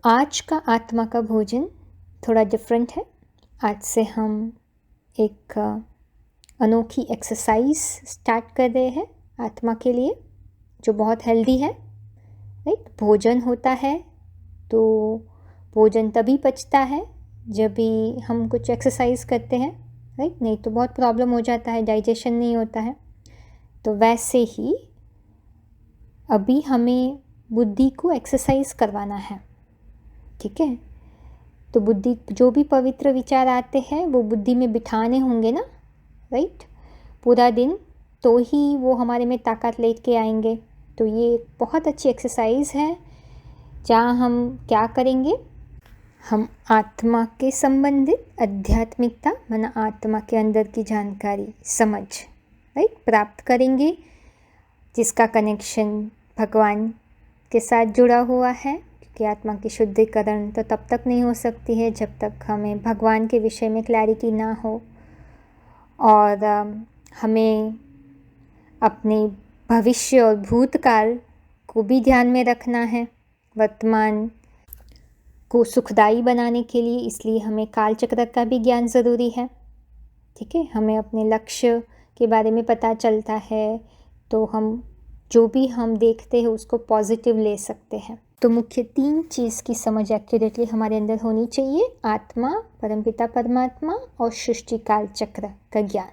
आज का आत्मा का भोजन थोड़ा डिफरेंट है। आज से हम एक अनोखी एक्सरसाइज स्टार्ट कर रहे हैं आत्मा के लिए, जो बहुत हेल्दी है। राइट, भोजन होता है तो भोजन तभी पचता है जब भी हम कुछ एक्सरसाइज करते हैं। राइट, नहीं तो बहुत प्रॉब्लम हो जाता है, डाइजेशन नहीं होता है। तो वैसे ही अभी हमें बुद्धि को एक्सरसाइज करवाना है। ठीक है, तो बुद्धि, जो भी पवित्र विचार आते हैं वो बुद्धि में बिठाने होंगे ना। राइट, पूरा दिन तो ही वो हमारे में ताकत लेके आएंगे। तो ये बहुत अच्छी एक्सरसाइज है जहाँ हम क्या करेंगे, हम आत्मा के संबंधित आध्यात्मिकता माना आत्मा के अंदर की जानकारी, समझ, राइट, प्राप्त करेंगे, जिसका कनेक्शन भगवान के साथ जुड़ा हुआ है। कि आत्मा की शुद्धिकरण तो तब तक नहीं हो सकती है जब तक हमें भगवान के विषय में क्लैरिटी ना हो। और हमें अपने भविष्य और भूतकाल को भी ध्यान में रखना है, वर्तमान को सुखदायी बनाने के लिए। इसलिए हमें काल चक्र का भी ज्ञान ज़रूरी है। ठीक है, हमें अपने लक्ष्य के बारे में पता चलता है तो हम जो भी हम देखते हैं उसको पॉजिटिव ले सकते हैं। तो मुख्य 3 चीज़ की समझ एक्यूरेटली हमारे अंदर होनी चाहिए: आत्मा, परमपिता परमात्मा और सृष्टि काल चक्र का ज्ञान।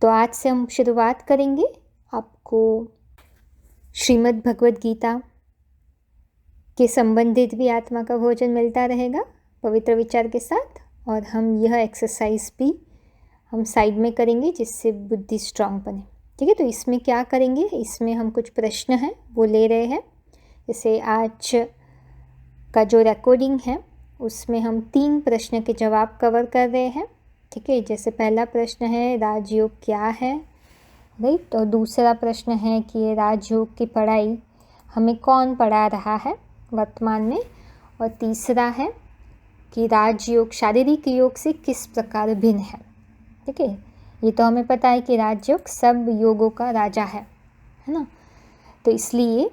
तो आज से हम शुरुआत करेंगे। आपको श्रीमद् भगवद गीता के संबंधित भी आत्मा का भोजन मिलता रहेगा पवित्र विचार के साथ। और हम यह एक्सरसाइज भी हम साइड में करेंगे जिससे बुद्धि स्ट्रांग बने। ठीक है, तो इसमें क्या करेंगे, इसमें हम कुछ प्रश्न हैं वो ले रहे हैं। जैसे आज का जो रिकॉर्डिंग है उसमें हम 3 प्रश्न के जवाब कवर कर रहे हैं। ठीक है, जैसे पहला प्रश्न है राजयोग क्या है, राइट, और दूसरा प्रश्न है कि ये राजयोग की पढ़ाई हमें कौन पढ़ा रहा है वर्तमान में, और तीसरा है कि राजयोग शारीरिक योग से किस प्रकार भिन्न है। ठीक है, ये तो हमें पता है कि राजयोग सब योगों का राजा है ना। तो इसलिए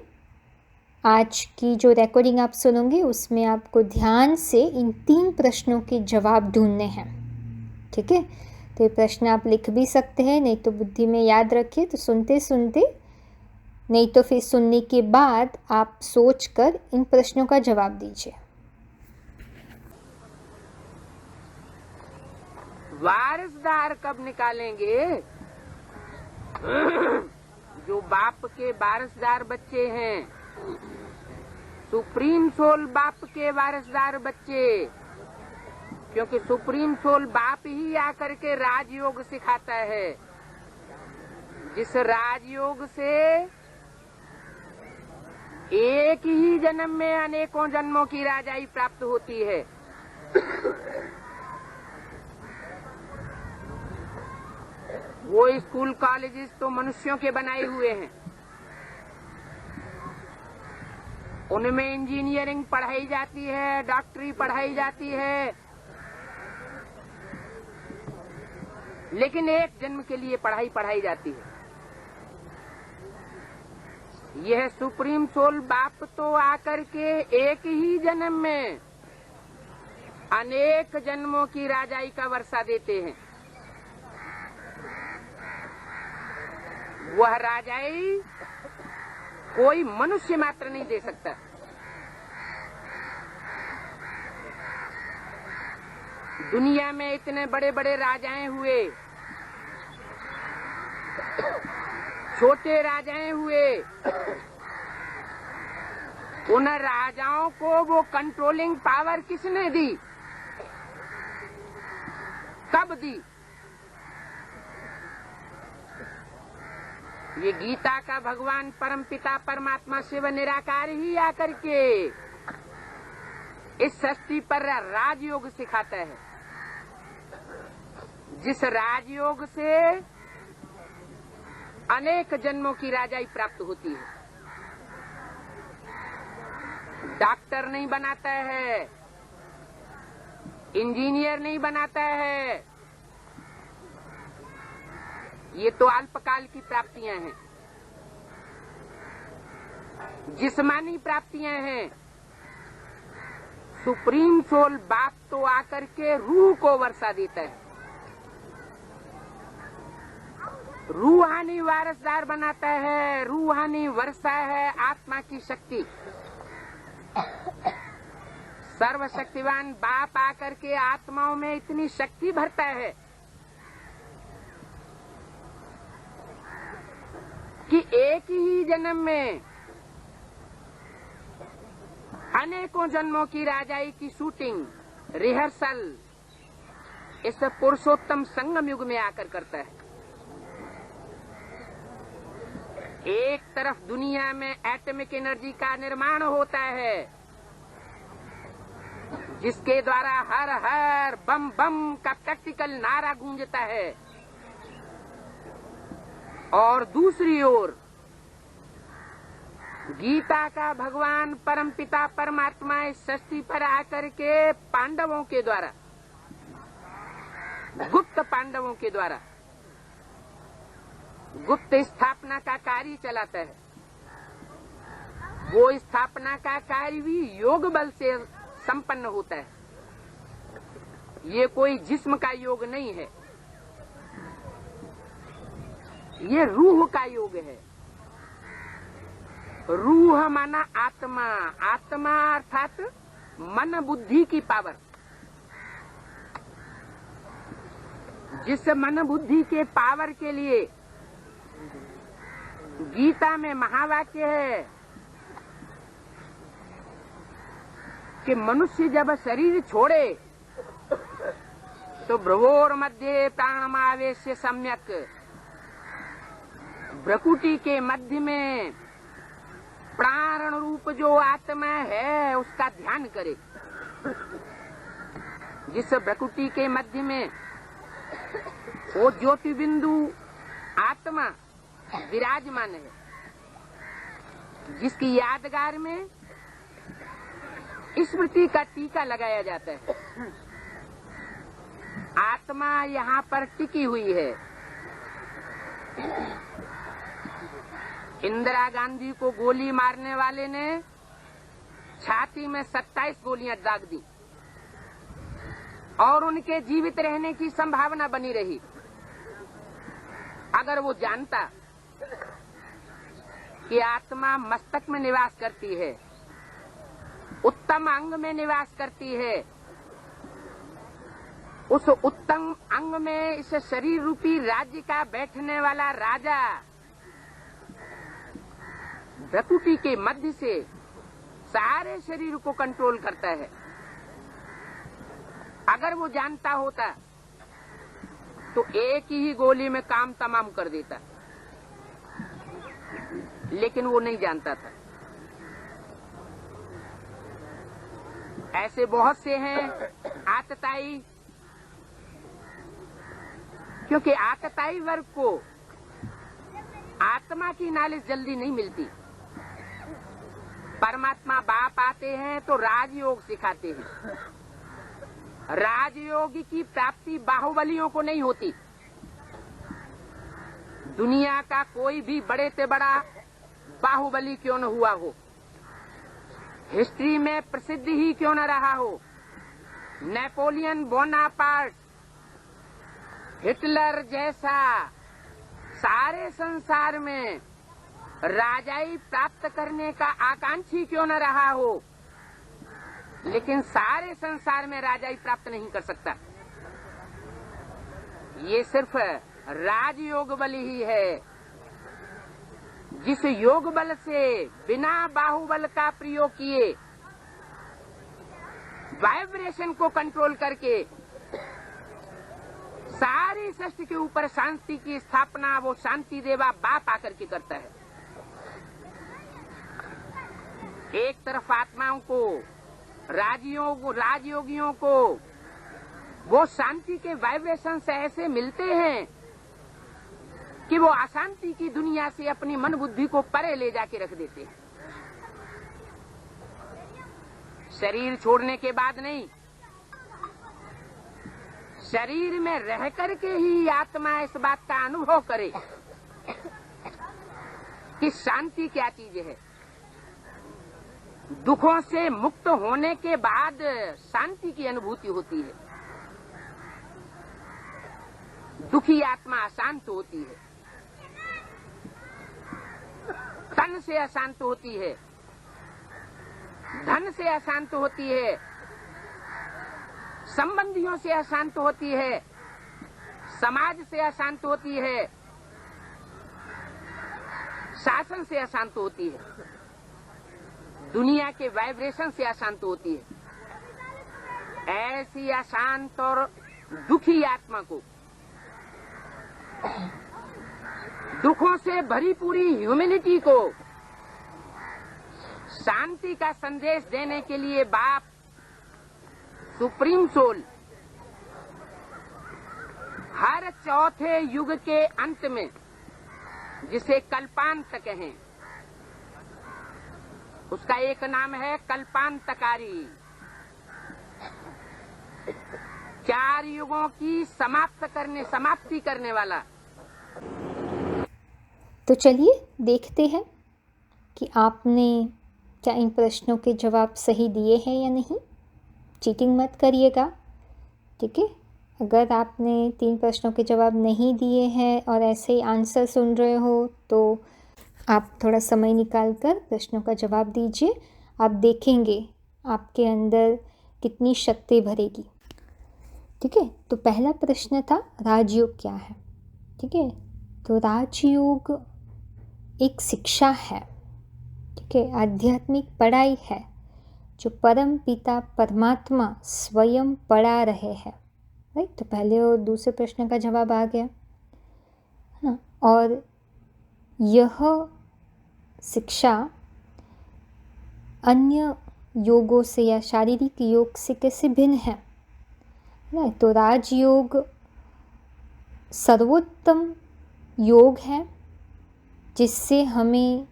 आज की जो रिकॉर्डिंग आप सुनोगे उसमें आपको ध्यान से इन 3 प्रश्नों के जवाब ढूंढने हैं। ठीक है, तो ये प्रश्न आप लिख भी सकते हैं, नहीं तो बुद्धि में याद रखिए। तो सुनते सुनते, नहीं तो फिर सुनने के बाद आप सोचकर इन प्रश्नों का जवाब दीजिए। वारिसदार कब निकालेंगे? जो बाप के वारिसदार बच्चे हैं, सुप्रीम सोल बाप के वारिसदार बच्चे, क्योंकि सुप्रीम सोल बाप ही आकर के राजयोग सिखाता है। जिस राजयोग से एक ही जन्म में अनेकों जन्मों की राजाई प्राप्त होती है। वो स्कूल कॉलेजेस तो मनुष्यों के बनाए हुए हैं, उनमें इंजीनियरिंग पढ़ाई जाती है, डॉक्टरी पढ़ाई जाती है, लेकिन एक जन्म के लिए पढ़ाई जाती है। यह सुप्रीम सोल बाप तो आकर के एक ही जन्म में अनेक जन्मों की राजाई का वर्षा देते हैं। वह राजाई कोई मनुष्य मात्र नहीं दे सकता। दुनिया में इतने बड़े बड़े राजाएं हुए, छोटे राजाएं हुए, उन राजाओं को वो कंट्रोलिंग पावर किसने दी, कब दी? ये गीता का भगवान परमपिता परमात्मा शिव निराकार ही आकर के इस सृष्टि पर राजयोग सिखाता है। जिस राजयोग से अनेक जन्मों की राजाई प्राप्त होती है। डॉक्टर नहीं बनाता है, इंजीनियर नहीं बनाता है, ये तो अल्पकाल की प्राप्तियां हैं। जिस्मानी प्राप्तियां हैं, सुप्रीम सोल बाप तो आकर के रूह को वर्षा देता है, रूहानी वारसदार बनाता है, रूहानी वर्षा है आत्मा की शक्ति। सर्वशक्तिवान बाप आकर के आत्माओं में इतनी शक्ति भरता है कि एक ही जन्म में अनेकों जन्मों की राजाई की शूटिंग रिहर्सल इस पुरुषोत्तम संगम युग में आकर करता है। एक तरफ दुनिया में एटॉमिक एनर्जी का निर्माण होता है जिसके द्वारा हर हर बम बम का प्रैक्टिकल नारा गूंजता है, और दूसरी ओर गीता का भगवान परमपिता परमात्मा इस सृष्टि पर आकर के पांडवों के द्वारा, गुप्त पांडवों के द्वारा गुप्त स्थापना का कार्य चलाता है। वो स्थापना का कार्य भी योग बल से संपन्न होता है। ये कोई जिस्म का योग नहीं है, ये रूह का योग है। रूह माना आत्मा, आत्मा अर्थात मन बुद्धि की पावर। जिस मन बुद्धि के पावर के लिए गीता में महावाक्य है कि मनुष्य जब शरीर छोड़े तो भ्रुवोर मध्य प्राणमावेश्य सम्यक, भ्रकुटी के मध्य में प्राण रूप जो आत्मा है उसका ध्यान करे। जिस भ्रकुटी के मध्य में वो ज्योति बिंदु आत्मा विराजमान है, जिसकी यादगार में स्मृति का टीका लगाया जाता है। आत्मा यहाँ पर टिकी हुई है। इंदिरा गांधी को गोली मारने वाले ने छाती में 27 गोलियां दाग दी और उनके जीवित रहने की संभावना बनी रही। अगर वो जानता कि आत्मा मस्तक में निवास करती है, उत्तम अंग में निवास करती है, उस उत्तम अंग में इस शरीर रूपी राज्य का बैठने वाला राजा भ्रकुटी के मध्य से सारे शरीर को कंट्रोल करता है। अगर वो जानता होता तो एक ही गोली में काम तमाम कर देता, लेकिन वो नहीं जानता था। ऐसे बहुत से हैं आतताई, क्योंकि आतताई वर्ग को आत्मा की नॉलेज जल्दी नहीं मिलती। परमात्मा बाप आते हैं तो राजयोग सिखाते हैं। राजयोग की प्राप्ति बाहुबलियों को नहीं होती। दुनिया का कोई भी बड़े से बड़ा बाहुबली क्यों न हुआ हो, हिस्ट्री में प्रसिद्ध ही क्यों न रहा हो, नेपोलियन बोनापार्ट, हिटलर जैसा सारे संसार में राजाई प्राप्त करने का आकांक्षी क्यों न रहा हो, लेकिन सारे संसार में राजाई प्राप्त नहीं कर सकता। ये सिर्फ राजयोग बल ही है। जिस योग बल से बिना बाहुबल का प्रयोग किए वाइब्रेशन को कंट्रोल करके सारी सृष्टि के ऊपर शांति की स्थापना वो शांति देवा बाप आकर के करता है। एक तरफ आत्माओं को, राजयोगियों को वो शांति के वाइब्रेशन से ऐसे मिलते हैं कि वो अशांति की दुनिया से अपनी मन बुद्धि को परे ले जाके रख देते हैं। शरीर छोड़ने के बाद नहीं, शरीर में रह करके ही आत्मा इस बात का अनुभव करे कि शांति क्या चीज है। दुखों से मुक्त होने के बाद शांति की अनुभूति होती है। दुखी आत्मा अशांत होती है, तन से अशांत होती है, धन से अशांत होती है, संबंधियों से अशांत होती है, समाज से अशांत होती है, शासन से अशांत होती है, दुनिया के वाइब्रेशन से अशांत होती है। ऐसी अशांत और दुखी आत्मा को दुखों से भरी पूरी ह्यूमैनिटी को शांति का संदेश देने के लिए बाप सुप्रीम सोल हर चौथे युग के अंत में, जिसे कल्पांत कहें, उसका एक नाम है कल्पांतकारी, 4 युगों की समाप्ति करने वाला। तो चलिए देखते हैं कि आपने क्या इन प्रश्नों के जवाब सही दिए हैं या नहीं। चीटिंग मत करिएगा, ठीक है। अगर आपने 3 प्रश्नों के जवाब नहीं दिए हैं और ऐसे ही आंसर सुन रहे हो तो आप थोड़ा समय निकाल कर प्रश्नों का जवाब दीजिए। आप देखेंगे आपके अंदर कितनी शक्ति भरेगी, ठीक है। तो पहला प्रश्न था राजयोग क्या है, ठीक है। तो राजयोग एक शिक्षा है, ठीक है, आध्यात्मिक पढ़ाई है जो परम पिता परमात्मा स्वयं पढ़ा रहे हैं, राइट। तो पहले और दूसरे प्रश्न का जवाब आ गया, है ना। और यह शिक्षा अन्य योगों से या शारीरिक योग से कैसे भिन्न है, ना। तो राजयोग सर्वोत्तम योग है जिससे हमें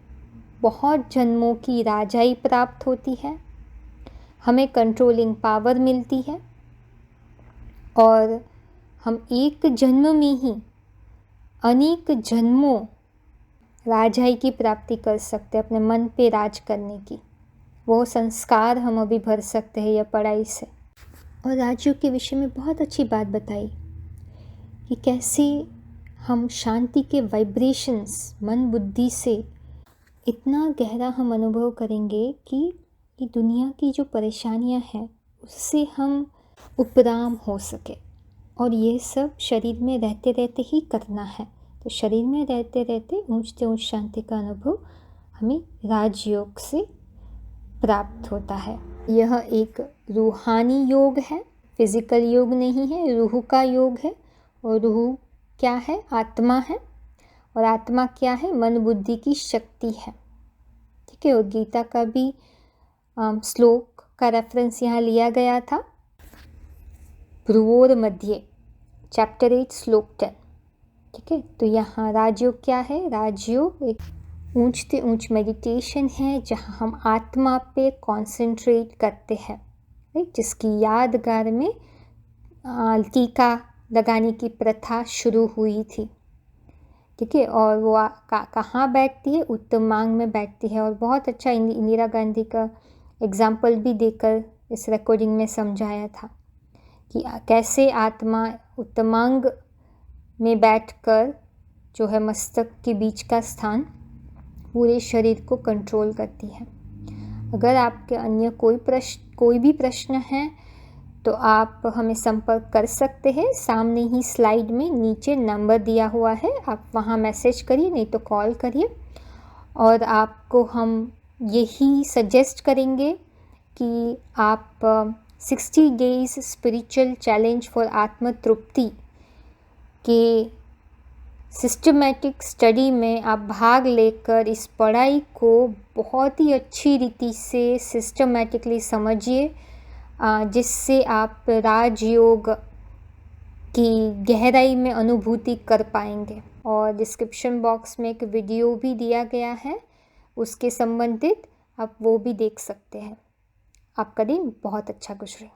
बहुत जन्मों की राजाई प्राप्त होती है, हमें कंट्रोलिंग पावर मिलती है और हम एक जन्म में ही अनेक जन्मों राजाई की प्राप्ति कर सकते हैं, अपने मन पे राज करने की। वो संस्कार हम अभी भर सकते हैं यह पढ़ाई से। और राजयोग के विषय में बहुत अच्छी बात बताई कि कैसे हम शांति के वाइब्रेशंस मन बुद्धि से इतना गहरा हम अनुभव करेंगे कि ये दुनिया की जो परेशानियां हैं उससे हम उपराम हो सके। और ये सब शरीर में रहते रहते ही करना है। तो शरीर में रहते रहते ऊंचते ऊंच शांति का अनुभव हमें राजयोग से प्राप्त होता है। यह एक रूहानी योग है, फिजिकल योग नहीं है, रूह का योग है। और रूह क्या है? आत्मा है। और आत्मा क्या है? मन बुद्धि की शक्ति है, ठीक है। और गीता का भी श्लोक का रेफरेंस यहाँ लिया गया था, भ्रुवोर मध्य, चैप्टर 8 श्लोक 10, ठीक है। तो यहाँ राजयोग क्या है? राजयोग एक ऊंचते ऊंच मेडिटेशन है जहाँ हम आत्मा पे कंसंट्रेट करते हैं, राइट। जिसकी यादगार में टीका लगाने की प्रथा शुरू हुई थी, ठीक है। और वो कहाँ बैठती है? उत्तमांग में बैठती है। और बहुत अच्छा इंदिरा गांधी का एग्जाम्पल भी देकर इस रिकॉर्डिंग में समझाया था कि कैसे आत्मा उत्तमांग में बैठकर जो है मस्तक के बीच का स्थान पूरे शरीर को कंट्रोल करती है। अगर आपके अन्य कोई भी प्रश्न है तो आप हमें संपर्क कर सकते हैं। सामने ही स्लाइड में नीचे नंबर दिया हुआ है, आप वहाँ मैसेज करिए, नहीं तो कॉल करिए। और आपको हम यही सजेस्ट करेंगे कि आप 60 डेज स्पिरिचुअल चैलेंज फॉर आत्म तृप्ति के सिस्टमेटिक स्टडी में आप भाग लेकर इस पढ़ाई को बहुत ही अच्छी रीति से सिस्टमेटिकली समझिए, जिससे आप राजयोग की गहराई में अनुभूति कर पाएंगे। और डिस्क्रिप्शन बॉक्स में एक वीडियो भी दिया गया है उसके संबंधित, आप वो भी देख सकते हैं। आपका दिन बहुत अच्छा गुजरे।